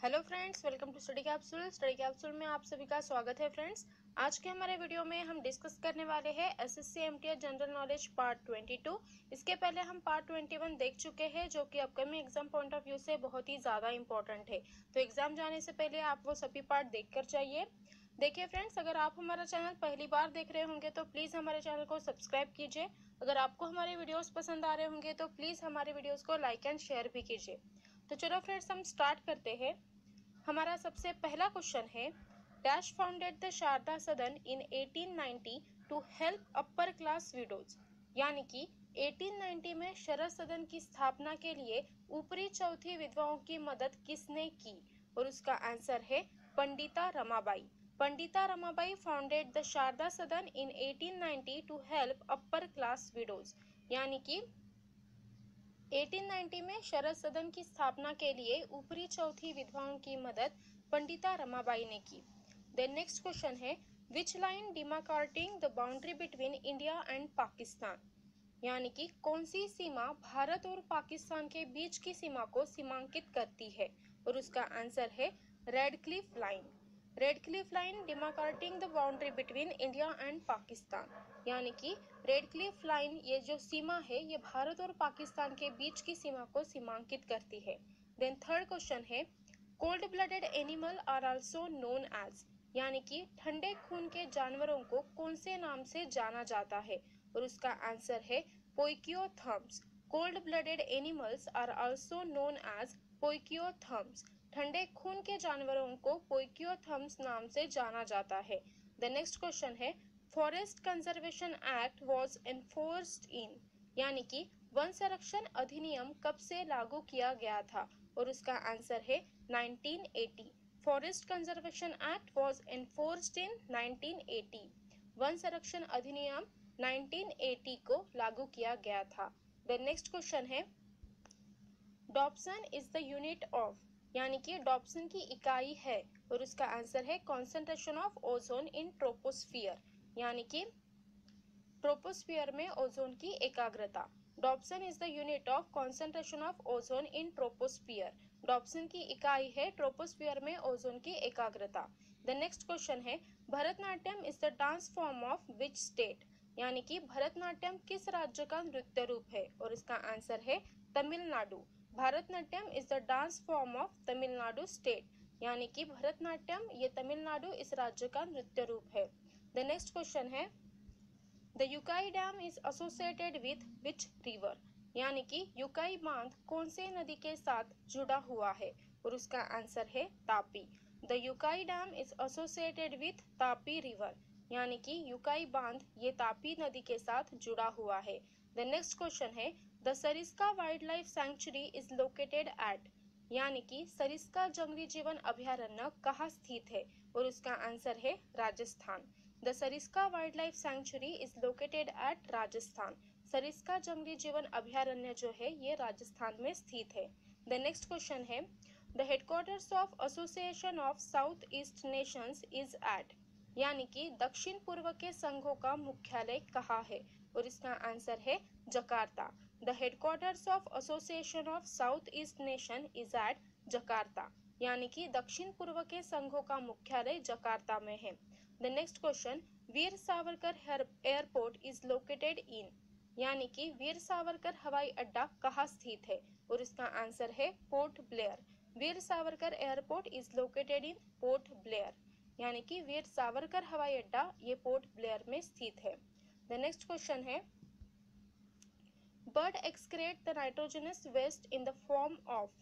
Hello friends, welcome to study capsule. Study capsule में आप सभी का स्वागत है फ्रेंड्स। आज के हमारे वीडियो में हम डिस्कस करने वाले हैं SSC MTS general knowledge part 22। इसके पहले हम पार्ट 21 देख चुके हैं, जो कि upcoming exam point of view से बहुत ही ज़्यादा इंपॉर्टेंट है। तो एग्जाम जाने से पहले आप वो सभी पार्ट देख कर जाइए। देखिए फ्रेंड्स, अगर आप हमारा चैनल पहली बार देख रहे होंगे तो प्लीज़ हमारे चैनल को सब्सक्राइब कीजिए। अगर आपको हमारे वीडियोस पसंद आ रहे होंगे तो प्लीज़ हमारे वीडियोस को लाइक एंड शेयर भी कीजिए। तो चलो फ्रेंड्स, हम स्टार्ट करते हैं। हमारा सबसे पहला क्वेश्चन है, dash founded the Sharada Sadan in 1890 to help upper class widows. यानी कि 1890 में शरद सदन की स्थापना के लिए ऊपरी चौथी विधवाओं की मदद किसने की? और उसका आंसर है Pandita Ramabai. Pandita Ramabai founded the Sharada Sadan in 1890 to help upper class widows. यानी कि 1890 में शरद सदन की स्थापना के लिए ऊपरी चौथी विधवाओं की मदद पंडिता रमाबाई ने की। देन नेक्स्ट क्वेश्चन है, which line demarcating the boundary between India and Pakistan. यानी कि कौन सी सीमा भारत और पाकिस्तान के बीच की सीमा को सीमांकित करती है? और उसका आंसर है red Cliff line. Red Cliff line demarcating the boundary between India and Pakistan. यानी कि रेड क्लिफ लाइन, ये जो सीमा है, ये भारत और पाकिस्तान के बीच की सीमा को सीमांकित करती है। देन थर्ड क्वेश्चन है, cold blooded animal are also known as. यानी कि ठंडे खून के जानवरों को कौन से नाम से जाना जाता है? और उसका आंसर है poikilotherms. Cold blooded animals are also known as poikilotherms. ठंडे खून के जानवरों को पोइकियोथर्म्स नाम से जाना जाता है। द नेक्स्ट क्वेश्चन है, forest conservation act was enforced in. यानी कि वन संरक्षण अधिनियम कब से लागू किया गया था? और उसका आंसर है 1980। Forest conservation act was enforced in 1980। One संरक्षण अधिनियम 1980 को लागू किया गया था। द नेक्स्ट क्वेश्चन है, Dobson is the unit of. यानी कि डॉप्सन की इकाई है, और उसका आंसर है concentration of ozone in troposphere. यानी कि ट्रोपोस्फियर में ओजोन की एकाग्रता। Dobson is the unit of concentration of ozone in troposphere. Dobson की इकाई है ट्रोपोस्फियर में ओजोन की एकाग्रता। द नेक्स्ट क्वेश्चन है, Bharatanatyam is the dance form of which state. यानी कि भरतनाट्यम किस राज्य का नृत्य रूप है? और इसका आंसर है Tamil Nadu. Bharatanatyam is the dance form of Tamil Nadu state. यानी कि भरतनाट्यम ये तमिलनाडु इस राज्य का नृत्य रूप है। द नेक्स्ट क्वेश्चन है, the Ukai dam is associated with which river. यानी कि युकाई बांध कौन से नदी के साथ जुड़ा हुआ है? और उसका आंसर है Tapi. The Ukai dam is associated with Tapi river. यानी कि युकाई बांध ये तापी नदी के साथ जुड़ा हुआ है। द नेक्स्ट क्वेश्चन है, the Sariska wild life sanctuary is located at. यानी कि सरिस्का जंगली जीवन अभयारण्य कहाँ स्थित है? और उसका आंसर है Rajasthan. The Sariska wild life sanctuary is located at Rajasthan. Sariska जंगली जीवन अभयारण्य जो है ये राजस्थान में स्थित है। द नेक्स्ट क्वेश्चन है, the headquarters of association of south east nations is at. यानी कि दक्षिण पूर्व के संघों का मुख्यालय कहाँ है? और इसका आंसर है Jakarta. The headquarters of association of south east nation is at Jakarta. यानी कि दक्षिण पूर्व के संघों का मुख्यालय जकार्ता में है। The next question, Veer Savarkar airport is located in. यानी कि वीर सावरकर हवाई अड्डा कहाँ स्थित है? और इसका आंसर है port Blair. Veer Savarkar airport is located in port Blair. यानी कि वीर सावरकर हवाई अड्डा ये पोर्ट ब्लेयर में स्थित है। द नेक्स्ट क्वेश्चन है, bird excrete the nitrogenous waste in the form of.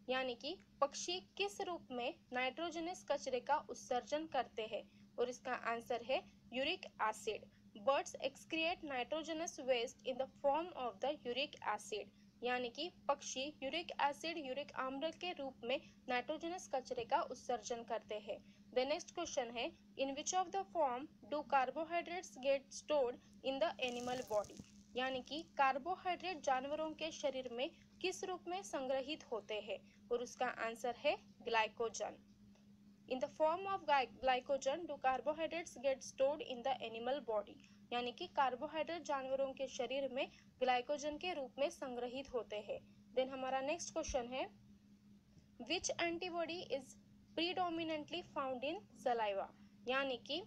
यानी कि पक्षी किस रूप में नाइट्रोजनस कचरे का उत्सर्जन करते हैं? और इसका आंसर है uric acid. Birds excrete nitrogenous waste in the form of the uric acid. यानी कि पक्षी यूरिक एसिड, यूरिक आम्ल के रूप में नाइट्रोजनस कचरे का उत्सर्जन करते हैं। द नेक्स्ट क्वेश्चन है, in which of the form do carbohydrates get stored in the animal body. यानी कि कार्बोहाइड्रेट जानवरों के शरीर में किस रूप में संग्रहित होते हैं? और उसका आंसर है glycogen. In the form of glycogen do carbohydrates get stored in the animal body. यानी कि कार्बोहाइड्रेट जानवरों के शरीर में ग्लाइकोजन के रूप में संग्रहित होते हैं। देन हमारा नेक्स्ट क्वेश्चन है, which antibody is predominantly found in saliva, यानी कि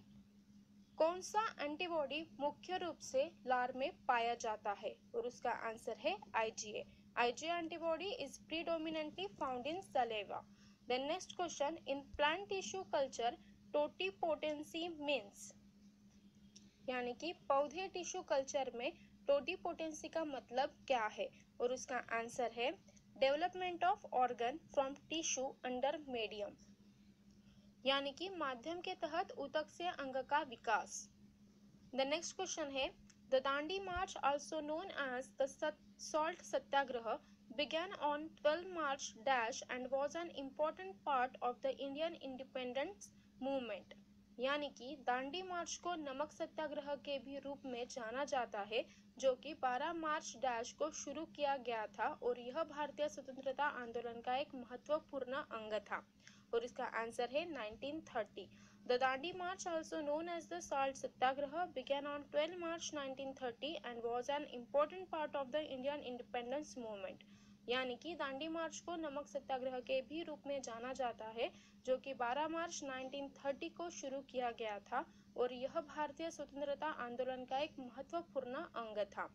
कौन सा एंटीबॉडी मुख्य रूप से लार में पाया जाता है, और उसका आंसर है IgA. IgA antibody is predominantly found in saliva. Then next question, in plant tissue culture totipotency means, यानी कि पौधे टिश्यू कल्चर में टोटिपोटेंसी का मतलब क्या है, और उसका आंसर है development of organ from tissue under medium, यानी कि माध्यम के तहत ऊतक से अंग का विकास. द नेक्स्ट क्वेश्चन है, the Dandi march also known as the salt satyagraha began on 12 March dash and was an important part of the Indian independence movement, यानी कि दांडी मार्च को नमक सत्याग्रह के भी रूप में जाना जाता है, जो कि 12 मार्च डैश को शुरू किया गया था और यह भारतीय स्वतंत्रता आंदोलन का एक महत्वपूर्ण अंग था, और इसका आंसर है 1930. The Dandi March, also known as the Salt Satyagraha, began on 12 March 1930 and was an important part of the Indian independence movement. यानी कि दांडी मार्च को नमक सत्याग्रह के भी रूप में जाना जाता है, जो कि 12 मार्च 1930 को शुरू किया गया था और यह भारतीय स्वतंत्रता आंदोलन का एक महत्वपूर्ण अंग था.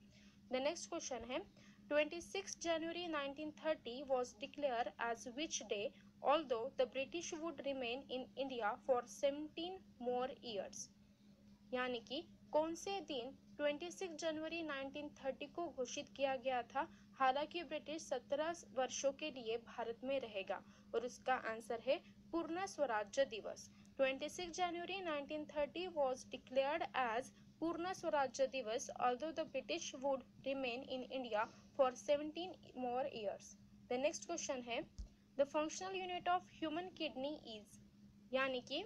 The next question है, 26 January 1930 was declared as which day, although the British would remain in India for 17 more years, यानी कि कौन से दिन 26 जनवरी 1930 को घोषित किया गया था, हालांकि ब्रिटिश 17 वर्षों के लिए भारत में रहेगा, और उसका आंसर है पूर्ण स्वराज्य दिवस. 26 January 1930 was declared as पूर्ण स्वराज्य दिवस, although the British would remain in India for 17 more years. The next question है, the functional unit of human kidney is, यानी कि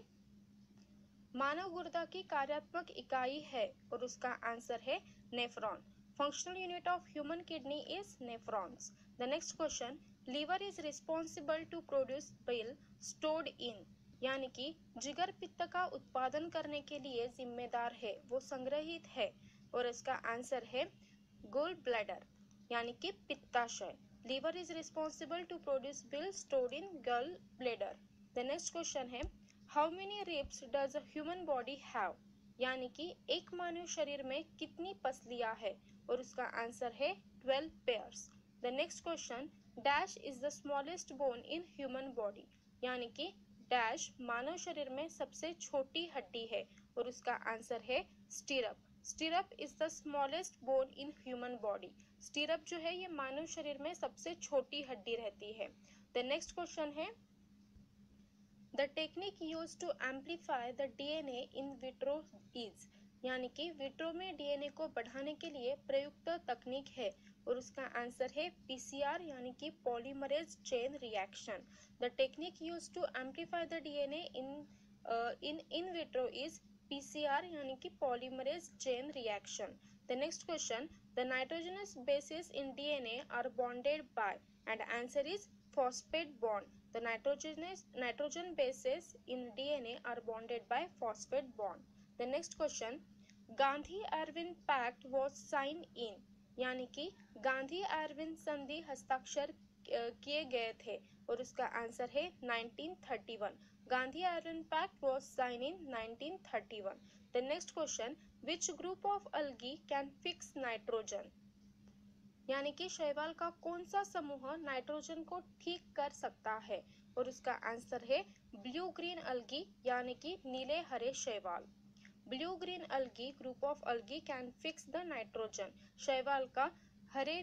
मानव गुर्दा की कार्यात्मक इकाई है, और उसका आंसर है nephron. Functional unit of human kidney is nephrons. The next question, liver is responsible to produce bile stored in, यानी कि जिगर पित्त का उत्पादन करने के लिए जिम्मेदार है, वो संग्रहित है, और इसका आंसर है गोल ब्लैडर, यानी कि पित्ताशय. Liver is responsible to produce bile stored in gall bladder. The next question है, how many ribs does a human body have, यानी कि एक मानव शरीर में कितनी पसलियां है, और उसका आंसर है 12 pairs. The next question, dash is the smallest bone in human body, यानी कि डैश मानव शरीर में सबसे छोटी हड्डी है, और उसका आंसर है stirrup. Stirrup is the smallest bone in human body. Stirrup जो है ये मानव शरीर में सबसे छोटी हड्डी रहती है. द नेक्स्ट क्वेश्चन है, The technique used to amplify the DNA in vitro is, यानी कि विट्रो में डीएनए को बढ़ाने के लिए प्रयुक्त तकनीक है, और उसका आंसर है PCR, यानी कि polymerase chain reaction. The technique used to amplify the DNA in vitro is PCR, यानी कि polymerase chain reaction. The next question, the nitrogenous bases in DNA are bonded by, and answer is phosphate bond. The nitrogen bases in DNA are bonded by phosphate bond. The next question, Gandhi Irwin pact was signed in, यानी कि गांधी-एर्विन संधि हस्ताक्षर किए गए थे, और उसका answer है 1931. गांधी-एर्विन pact was signed in 1931. The next question, which group of algae can fix nitrogen, यानी कि शैवाल का कौन सा समूह नाइट्रोजन को ठीक कर सकता है, और उसका आंसर है ब्लू ग्रीन अलगी, यानी कि नीले हरे शैवाल. Blue green algae group of algae can fix the nitrogen. शैवाल का हरे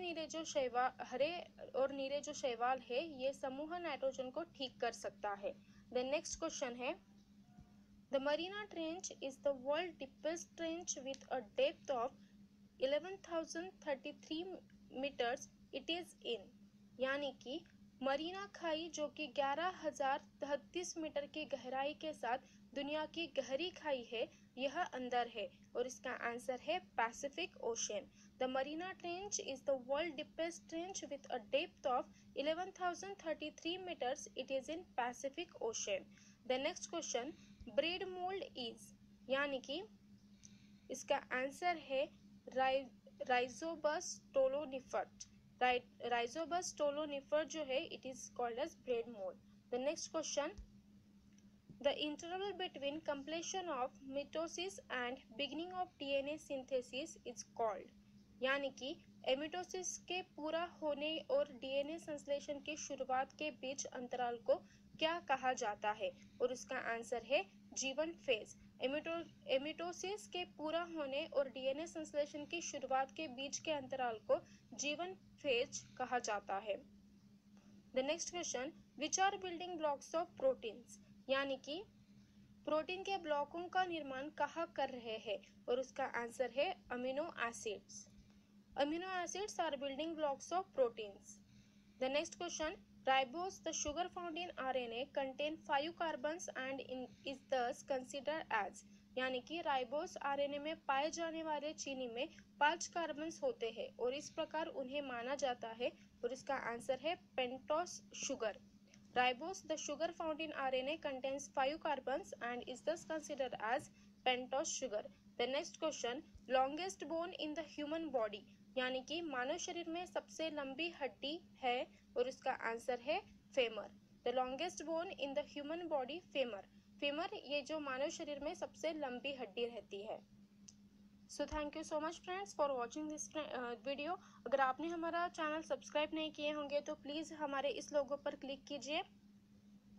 और नीले जो शैवाल है ये समूह नाइट्रोजन को ठीक कर सकता है. द नेक्स्ट क्वेश्चन है, the Mariana trench is the world deepest trench with a depth of 11,033 meters it is in, यानी कि मरीना खाई जो कि 11,033 मीटर की गहराई के साथ दुनिया की गहरी खाई है, यह अंदर है, और इसका आंसर है Pacific ocean. The Mariana trench is the world deepest trench with a depth of 11,033 meters it is in Pacific ocean. The next question, bread mould is, यानी कि इसका आंसर है राइजोबस टोलोनिफर. राइजोबस स्टोलोनिफर जो है it is called as bread mould. The next question, the interval between completion of mitosis and beginning of DNA synthesis is called, यानी कि एमिटोसिस के पूरा होने और डीएनए संश्लेषण की शुरुआत के बीच अंतराल को क्या कहा जाता है, और उसका आंसर है G1 फेज। एमिटोसिस के पूरा होने और डीएनए संश्लेषण की शुरुआत के बीच के अंतराल को G1 फेज कहा जाता है। The next question, which are building blocks of proteins, यानी कि प्रोटीन के ब्लॉकों का निर्माण कहाँ कर रहे हैं, और उसका आंसर है amino acids. Amino acids are building blocks of proteins. The next question, ribose the sugar found in RNA contain 5 carbons and is thus considered as, यानी कि राइबोस आरएनए में पाए जाने वाले चीनी में 5 कार्बन्स होते हैं और इस प्रकार उन्हें माना जाता है, और इसका आंसर है pentose sugar. Ribose, the sugar found in RNA, contains 5 carbons and is thus considered as pentose sugar. The next question, longest bone in the human body, यानी कि मानव शरीर में सबसे लंबी हड्डी है, और इसका आंसर है femur. The longest bone in the human body, femur. Femur ये जो मानव शरीर में सबसे लंबी हड्डी रहती है। So thank you so much friends for watching this video. अगर आपने हमारा चैनल सब्सक्राइब नहीं किए होंगे तो प्लीज़ हमारे इस लोगो पर क्लिक कीजिए।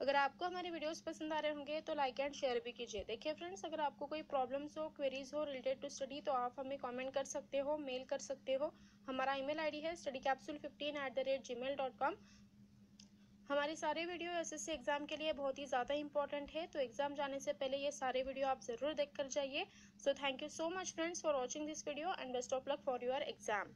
अगर आपको हमारे वीडियोस पसंद आ रहे होंगे तो लाइक एंड शेयर भी कीजिए। देखिए फ्रेंड्स, अगर आपको कोई प्रॉब्लम्स हो, क्वेरीज हो रिलेटेड टू स्टडी तो आप हमें कमेंट कर सकते हो, मेल कर सकते हो। हमारा ईमेल आईडी है studycapsule15@gmail.com। हमारे सारे वीडियो एसएससी एग्जाम के लिए बहुत ही ज़्यादा इंपॉर्टेंट है, तो एग्जाम जाने से पहले ये सारे वीडियो आप ज़रूर देख कर जाइए। So thank you so much friends for watching this video and best of luck for your exam.